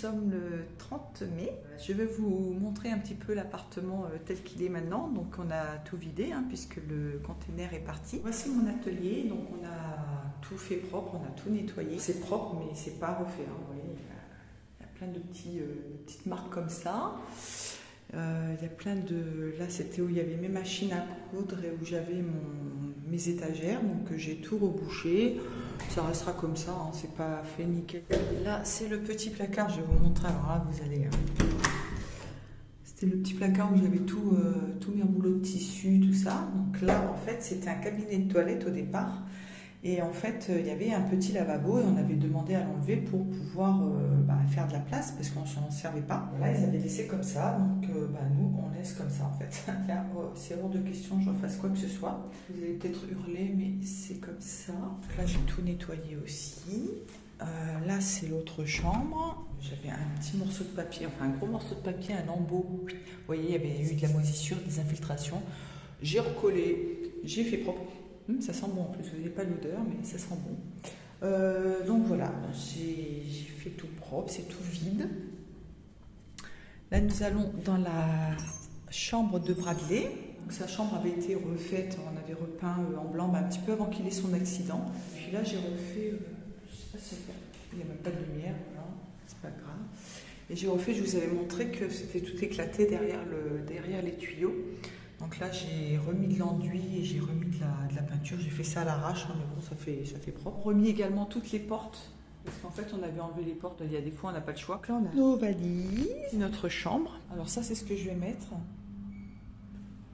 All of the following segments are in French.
sommes le 30 mai. Je vais vous montrer un petit peu l'appartement tel qu'il est maintenant. Donc on a tout vidé puisque le container est parti. Voici mon atelier. Donc on a tout fait propre, on a tout nettoyé. C'est propre mais c'est pas refait. Vous voyez, il y a plein de petites marques comme ça. Il y a plein de... Là c'était où il y avait mes machines à coudre et où j'avais mes étagères. Donc j'ai tout rebouché. Ça restera comme ça, c'est pas fait nickel. Là, c'est le petit placard, je vais vous montrer. Alors là, vous allez... C'était le petit placard où j'avais tous mes rouleaux de tissu, tout ça. Donc là, en fait, c'était un cabinet de toilette au départ. Et en fait, il y avait un petit lavabo et on avait demandé à l'enlever pour pouvoir faire de la place parce qu'on ne s'en servait pas. Là, ils avaient laissé comme ça, donc nous, on laisse comme ça en fait. Là, c'est hors de question que je refasse quoi que ce soit. Vous allez peut-être hurler, mais c'est comme ça. Là, j'ai tout nettoyé aussi. Là, c'est l'autre chambre. J'avais un petit morceau de papier, enfin un gros morceau de papier, un embout. Vous voyez, il y avait eu de la moisissure, des infiltrations. J'ai recollé, j'ai fait propre. Ça sent bon en plus, vous n'avez pas l'odeur, mais ça sent bon. Donc voilà, j'ai fait tout propre, c'est tout vide. Là, nous allons dans la chambre de Bradley. Donc, sa chambre avait été refaite, on avait repeint en blanc un petit peu avant qu'il ait son accident. Puis là, j'ai refait, je sais pas si il n'y a même pas de lumière, voilà, c'est pas grave. Et j'ai refait, je vous avais montré que c'était tout éclaté derrière les tuyaux. Donc là, j'ai remis de l'enduit et j'ai remis de la peinture. J'ai fait ça à l'arrache, mais bon, ça fait propre. Remis également toutes les portes, parce qu'en fait, on avait enlevé les portes. Il y a des fois, on n'a pas le choix. Là, on a nos valises, notre chambre. Alors ça, c'est ce que je vais mettre.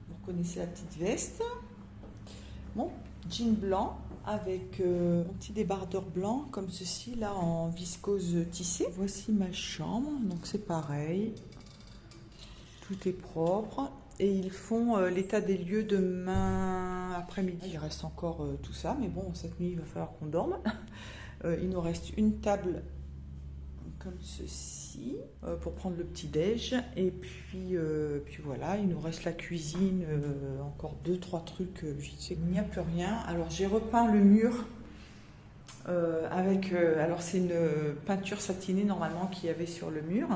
Vous reconnaissez la petite veste. Mon jean blanc avec mon petit débardeur blanc, comme ceci, là, en viscose tissée. Voici ma chambre. Donc c'est pareil. Tout est propre. Et ils font l'état des lieux demain après-midi. Il reste encore tout ça, mais bon, cette nuit, il va falloir qu'on dorme. Il nous reste une table comme ceci pour prendre le petit-déj. Et puis voilà, il nous reste la cuisine, encore 2-3 trucs. Il n'y a plus rien. Alors, j'ai repeint le mur avec... alors, c'est une peinture satinée, normalement, qu'il y avait sur le mur.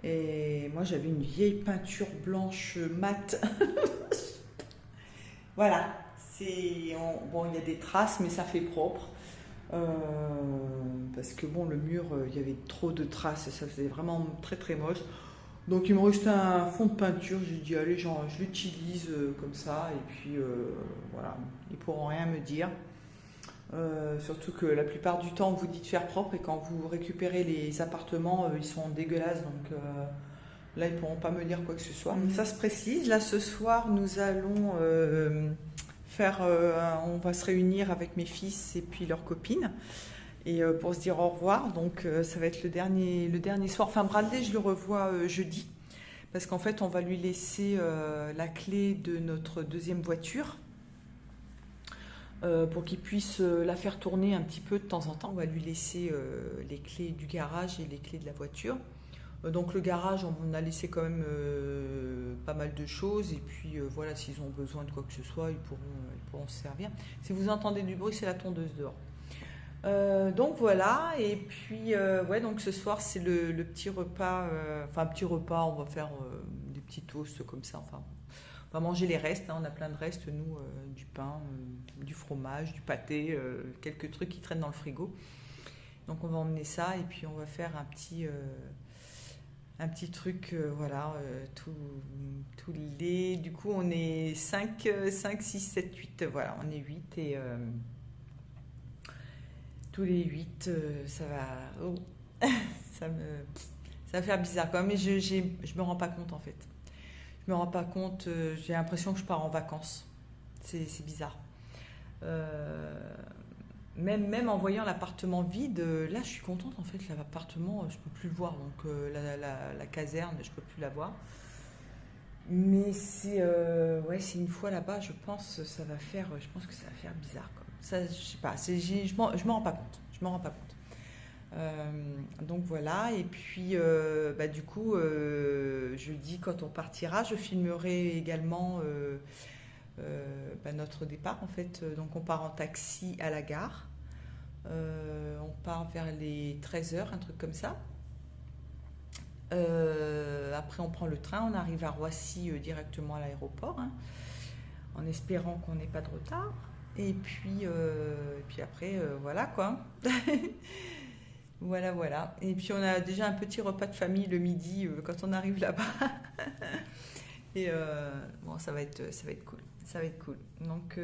Et moi, j'avais une vieille peinture blanche mat. Voilà. Bon, il y a des traces, mais ça fait propre. Parce que bon, le mur, il y avait trop de traces. Ça faisait vraiment très, très moche. Donc, il me restait un fond de peinture. J'ai dit, allez, genre, je l'utilise comme ça. Et puis, voilà. Ils pourront rien me dire. Surtout que la plupart du temps, on vous dit de faire propre et quand vous récupérez les appartements, ils sont dégueulasses. Donc là, ils ne pourront pas me dire quoi que ce soit. Ça se précise. Là, ce soir, nous allons on va se réunir avec mes fils et puis leurs copines et pour se dire au revoir. Donc ça va être le dernier soir. Enfin, Bradley, je le revois jeudi parce qu'en fait, on va lui laisser la clé de notre deuxième voiture. Pour qu'il puisse la faire tourner un petit peu de temps en temps. On va lui laisser les clés du garage et les clés de la voiture. Donc le garage, on a laissé quand même pas mal de choses. Et puis voilà, s'ils ont besoin de quoi que ce soit, ils pourront se servir. Si vous entendez du bruit, c'est la tondeuse dehors. Donc voilà, et puis ouais, donc ce soir c'est le petit repas, enfin petit repas, on va faire des petits toasts comme ça, enfin on va manger les restes, on a plein de restes, nous, du pain, du fromage, du pâté, quelques trucs qui traînent dans le frigo. Donc on va emmener ça et puis on va faire un petit truc, voilà, tous les... Du coup, on est 5, 6, 7, 8, voilà, on est 8 et tous les 8, ça va... Oh, ça va faire bizarre quand même, mais je me rends pas compte en fait. Je me rends pas compte, j'ai l'impression que je pars en vacances. C'est bizarre. Même en voyant l'appartement vide, là je suis contente en fait. L'appartement, je peux plus le voir. Donc la caserne, je peux plus la voir. Mais ouais, c'est une fois là-bas, je pense que ça va faire bizarre. Quoi. Ça, je sais pas, je me rends pas compte. Je me rends pas compte. Donc voilà, et puis du coup jeudi quand on partira je filmerai également notre départ en fait. Donc on part en taxi à la gare, on part vers les 13h, un truc comme ça, Après, on prend le train, on arrive à Roissy directement à l'aéroport, hein, en espérant qu'on n'ait pas de retard. Et puis après, voilà quoi. Voilà, voilà. Et puis on a déjà un petit repas de famille le midi quand on arrive là-bas. Et bon, ça va être cool. Ça va être cool. Donc,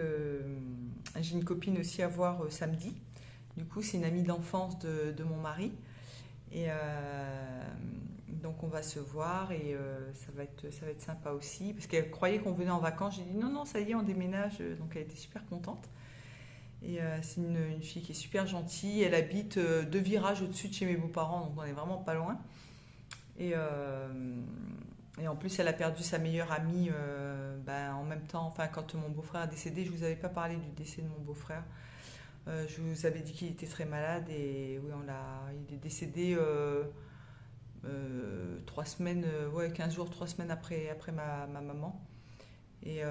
j'ai une copine aussi à voir samedi. Du coup, c'est une amie d'enfance de mon mari. Et donc, on va se voir et ça va être sympa aussi. Parce qu'elle croyait qu'on venait en vacances. J'ai dit non, non, ça y est, on déménage. Donc, elle était super contente. Et c'est une fille qui est super gentille. Elle habite 2 virages au-dessus de chez mes beaux-parents. Donc, on est vraiment pas loin. Et, et en plus, elle a perdu sa meilleure amie en même temps. Enfin, quand mon beau-frère est décédé, je vous avais pas parlé du décès de mon beau-frère. Je vous avais dit qu'il était très malade et oui, il est décédé 3 semaines, ouais, 15 jours, 3 semaines après ma maman. Et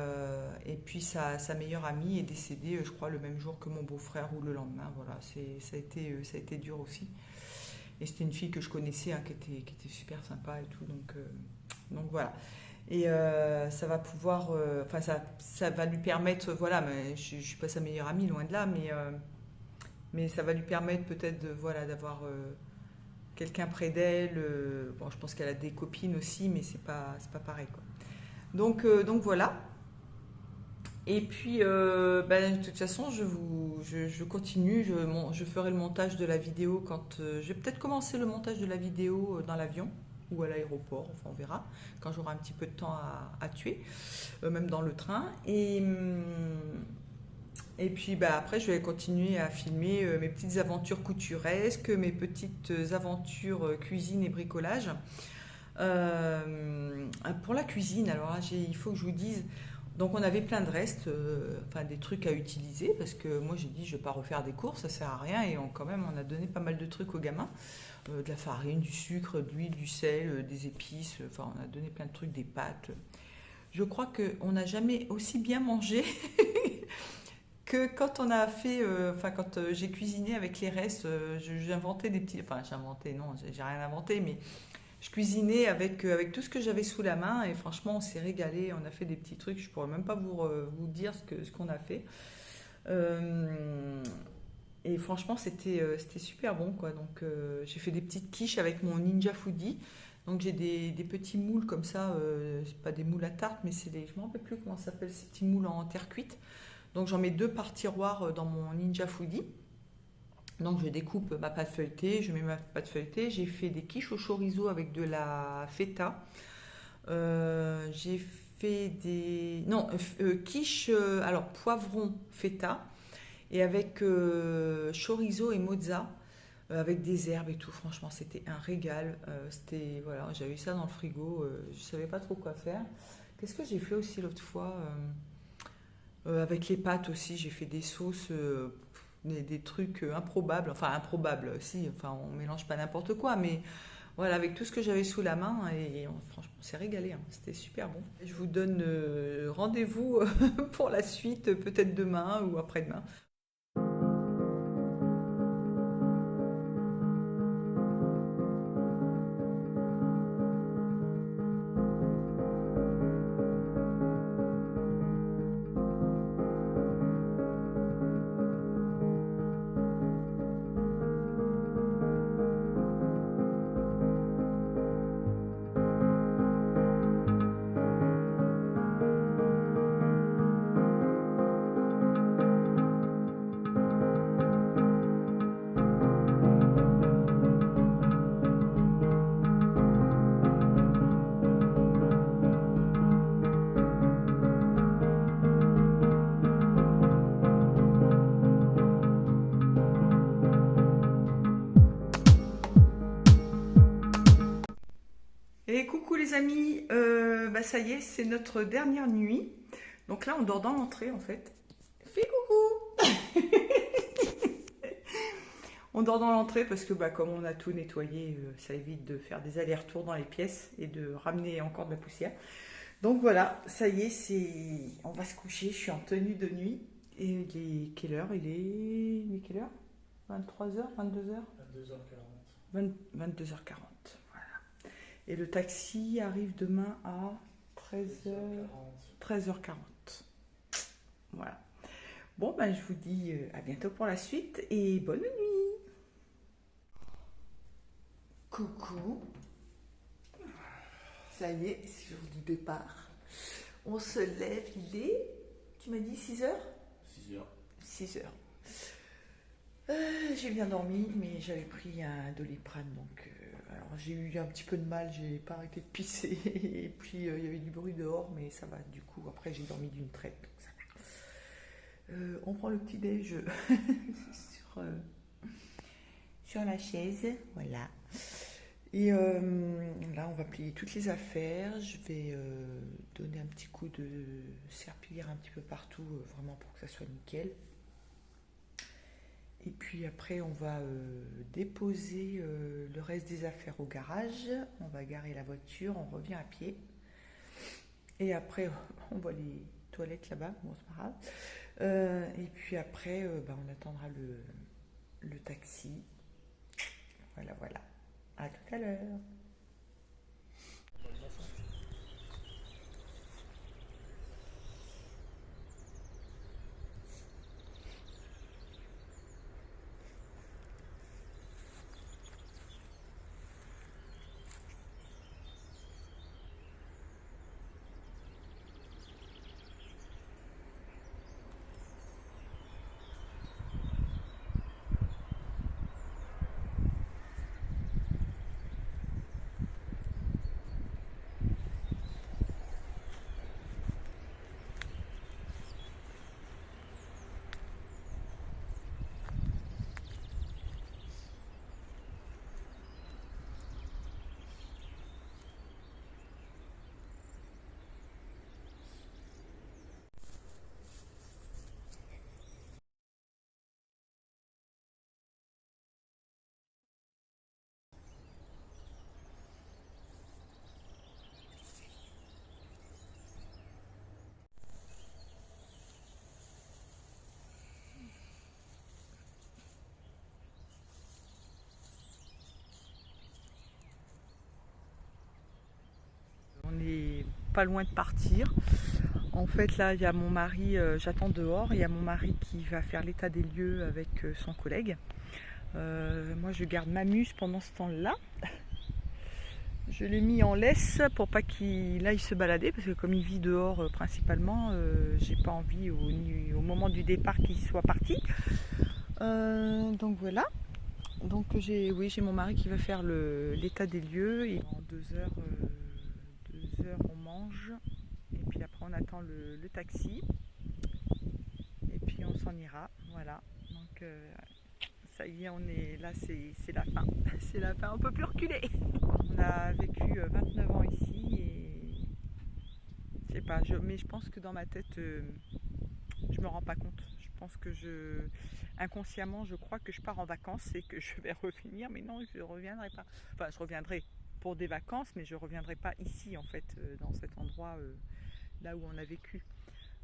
puis sa meilleure amie est décédée, je crois, le même jour que mon beau-frère ou le lendemain. Voilà, ça a été dur aussi. Et c'était une fille que je connaissais, hein, qui était super sympa et tout. Donc voilà. Et ça va pouvoir, enfin ça va lui permettre, voilà, mais je ne suis pas sa meilleure amie, loin de là, mais ça va lui permettre peut-être voilà, d'avoir quelqu'un près d'elle. Bon, je pense qu'elle a des copines aussi, mais c'est pas pareil, quoi. Donc voilà. Et puis, de toute façon, je continue, je ferai le montage de la vidéo quand... je vais peut-être commencer le montage de la vidéo dans l'avion ou à l'aéroport, enfin on verra, quand j'aurai un petit peu de temps à tuer, même dans le train. Et puis après, je vais continuer à filmer mes petites aventures couturesques, mes petites aventures cuisine et bricolage. Pour la cuisine, alors là, il faut que je vous dise, donc on avait plein de restes, enfin des trucs à utiliser, parce que moi j'ai dit je vais pas refaire des courses, ça sert à rien, et quand même on a donné pas mal de trucs aux gamins, de la farine, du sucre, de l'huile, du sel, des épices, enfin on a donné plein de trucs, des pâtes. Je crois qu'on n'a jamais aussi bien mangé que quand on a fait, enfin quand j'ai cuisiné avec les restes, j'ai inventé des petits, enfin j'ai inventé, non, j'ai rien inventé, mais je cuisinais avec tout ce que j'avais sous la main et franchement on s'est régalé, on a fait des petits trucs, je pourrais même pas vous dire ce qu'on a fait. Euh, et franchement c'était super bon quoi. Donc j'ai fait des petites quiches avec mon Ninja Foodie. Donc j'ai des petits moules comme ça, c'est pas des moules à tarte mais je me rappelle plus comment ça s'appelle, ces petits moules en terre cuite. Donc j'en mets 2 par tiroir dans mon Ninja Foodie. Donc je découpe ma pâte feuilletée, je mets ma pâte feuilletée. J'ai fait des quiches au chorizo avec de la feta. J'ai fait des... Non, quiches, alors poivron feta. Et avec chorizo et mozza, avec des herbes et tout. Franchement, c'était un régal. Voilà, j'avais eu ça dans le frigo. Je ne savais pas trop quoi faire. Qu'est-ce que j'ai fait aussi l'autre fois avec les pâtes aussi, j'ai fait des sauces, des trucs improbables. Enfin, improbables, si, enfin, on mélange pas n'importe quoi, mais voilà, avec tout ce que j'avais sous la main, franchement, on s'est régalé, hein. C'était super bon. Je vous donne rendez-vous pour la suite, peut-être demain ou après-demain. Et coucou les amis, ça y est, c'est notre dernière nuit. Donc là, on dort dans l'entrée en fait. Fais coucou. On dort dans l'entrée parce que comme on a tout nettoyé, ça évite de faire des allers-retours dans les pièces et de ramener encore de la poussière. Donc voilà, ça y est, on va se coucher. Je suis en tenue de nuit. Et il est quelle heure? Il est quelle heure? 23h, 22h? 22h40. 22h40, voilà. Et le taxi arrive demain à 13h40. Voilà. Bon, ben, je vous dis à bientôt pour la suite et bonne nuit. Coucou. Ça y est, c'est le jour du départ. On se lève, il est, tu m'as dit 6h? 6h. 6h. J'ai bien dormi, mais j'avais pris un Doliprane, donc alors j'ai eu un petit peu de mal, j'ai pas arrêté de pisser, et puis il y avait du bruit dehors, mais ça va, du coup, après j'ai dormi d'une traite, donc ça va. On prend le petit déj sur la chaise, voilà. Et là, on va plier toutes les affaires. Je vais donner un petit coup de serpillière un petit peu partout, vraiment pour que ça soit nickel. Et puis après, on va déposer le reste des affaires au garage. On va garer la voiture, on revient à pied. Et après, on voit les toilettes là-bas, bon, c'est pas grave. Et puis après, on attendra le taxi. Voilà, voilà. À tout à l'heure. On n'est pas loin de partir. En fait, là, il y a mon mari, j'attends dehors, il y a mon mari qui va faire l'état des lieux avec son collègue. Moi, je garde Mamus pendant ce temps-là. Je l'ai mis en laisse pour pas qu'il aille se balader, parce que comme il vit dehors principalement, j'ai pas envie au moment du départ qu'il soit parti. Donc voilà. Donc j'ai mon mari qui va faire l'état des lieux et en 2 heures, 2 heures on mange et puis après on attend le taxi et puis on s'en ira. Voilà. Donc ça y est, on est là, c'est la fin. C'est la fin, on peut plus reculer. On a vécu 29 ans ici et je sais pas, mais je pense que dans ma tête, je me rends pas compte. Je pense que inconsciemment, je crois que je pars en vacances et que je vais revenir, mais non, je reviendrai pas. Enfin, je reviendrai pour des vacances, mais je reviendrai pas ici, en fait, dans cet endroit là où on a vécu.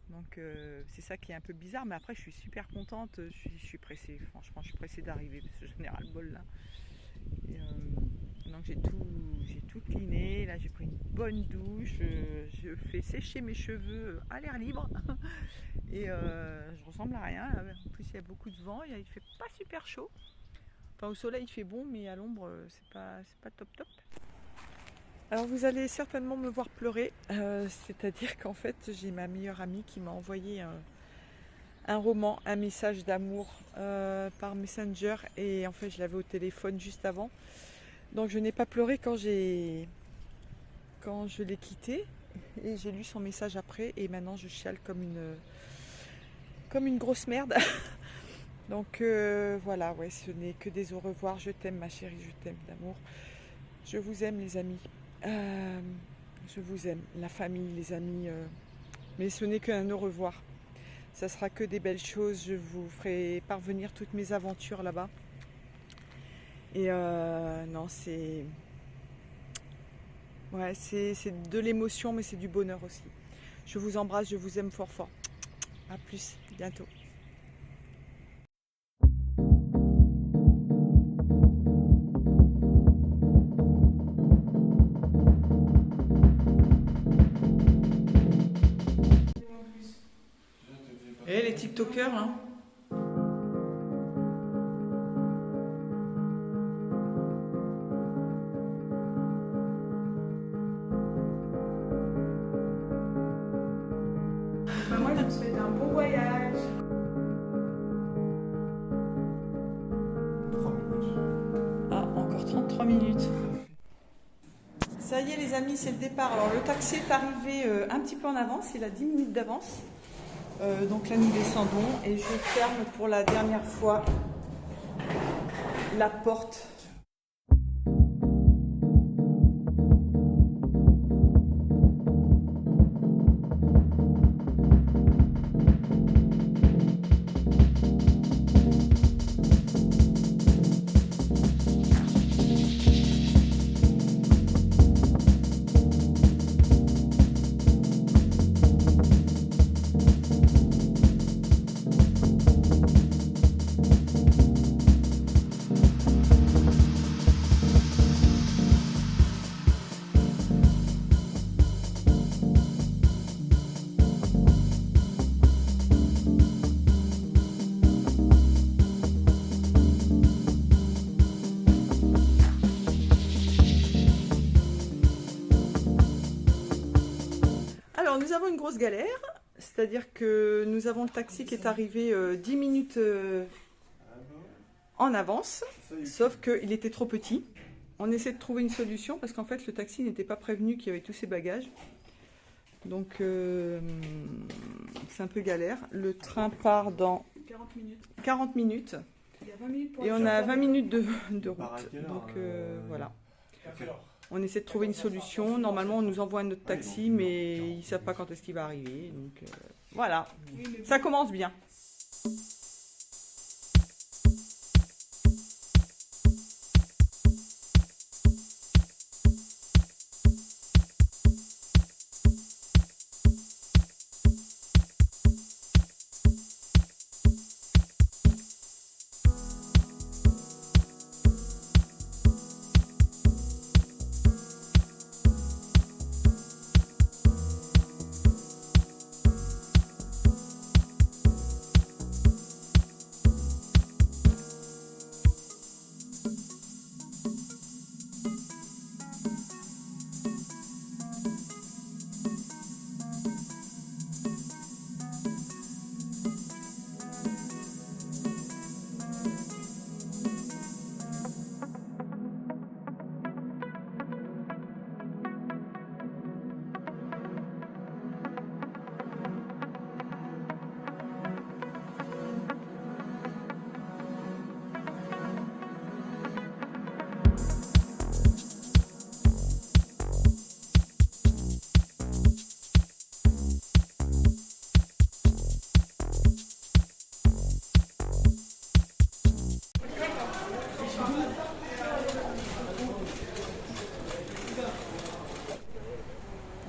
Donc c'est ça qui est un peu bizarre, mais après je suis super contente, je suis pressée, franchement je suis pressée d'arriver parce que j'en ai ras le bol là. Et, donc j'ai tout cleané, là j'ai pris une bonne douche, je fais sécher mes cheveux à l'air libre et je ressemble à rien. En plus il y a beaucoup de vent, il fait pas super chaud. Enfin au soleil il fait bon, mais à l'ombre c'est pas top top. Alors vous allez certainement me voir pleurer, c'est-à-dire qu'en fait j'ai ma meilleure amie qui m'a envoyé un roman, un message d'amour par Messenger et en fait je l'avais au téléphone juste avant. Donc je n'ai pas pleuré quand je l'ai quitté et j'ai lu son message après et maintenant je chiale comme une grosse merde. Donc voilà, ouais, ce n'est que des au revoir, je t'aime ma chérie, je t'aime d'amour. Je vous aime les amis. Je vous aime, la famille, les amis, mais ce n'est qu'un au revoir. Ça sera que des belles choses. Je vous ferai parvenir toutes mes aventures là-bas. Et non, c'est de l'émotion, mais c'est du bonheur aussi. Je vous embrasse, je vous aime fort fort. À plus, bientôt. TikTokers. Hein. Moi, je vous souhaite un bon voyage. 3 minutes. Ah, encore 33 minutes. Ça y est les amis, c'est le départ. Alors le taxi est arrivé un petit peu en avance, il a 10 minutes d'avance. Donc là nous descendons et je ferme pour la dernière fois la porte. Alors nous avons une grosse galère, c'est-à-dire que nous avons le taxi qui est arrivé 10 minutes en avance, sauf qu'il était trop petit. On essaie de trouver une solution parce qu'en fait le taxi n'était pas prévenu qu'il y avait tous ses bagages. Donc c'est un peu galère. Le train part dans 40 minutes. 40 minutes Il y a 20 minutes pour et on a 20 minutes de route. Par à quelle heure, Donc voilà. À quelle heure? On essaie de trouver une solution. Normalement, on nous envoie notre taxi, mais ils ne savent pas quand est-ce qu'il va arriver. Donc voilà, Oui, mais ça commence bien.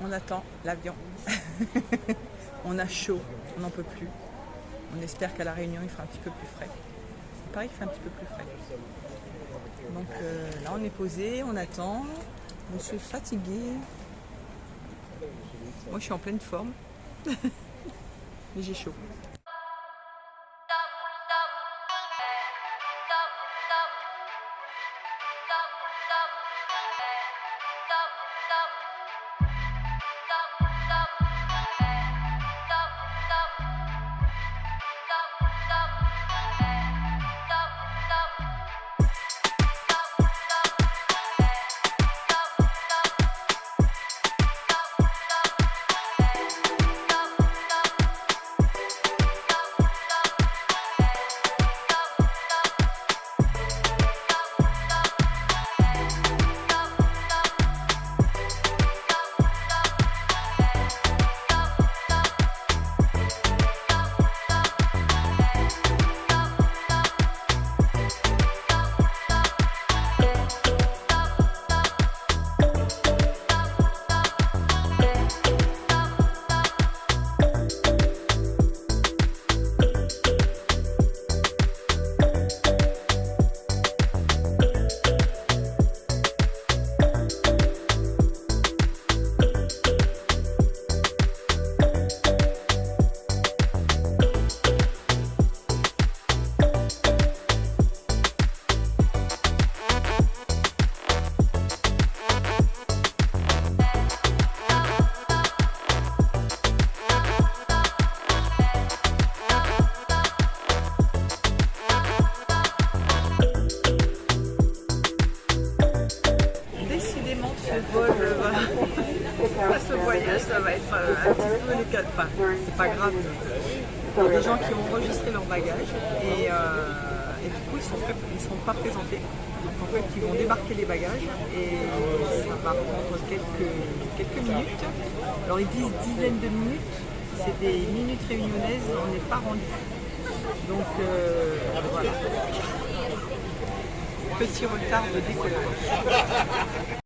On attend l'avion. On a chaud, on n'en peut plus. On espère qu'à La Réunion, il fera un petit peu plus frais. Paris, il fait un petit peu plus frais. Donc là, on est posé, on attend. Je suis fatiguée. Moi, je suis en pleine forme. Mais j'ai chaud. enfin, c'est pas grave. Il y a des gens qui ont enregistré leur bagage et du coup ils sont pas présentés. Donc en fait ils vont débarquer les bagages et ça va prendre quelques minutes. Alors ils disent dizaines de minutes, c'est des minutes réunionnaises, on n'est pas rendu. Donc voilà. Petit retard de décollage.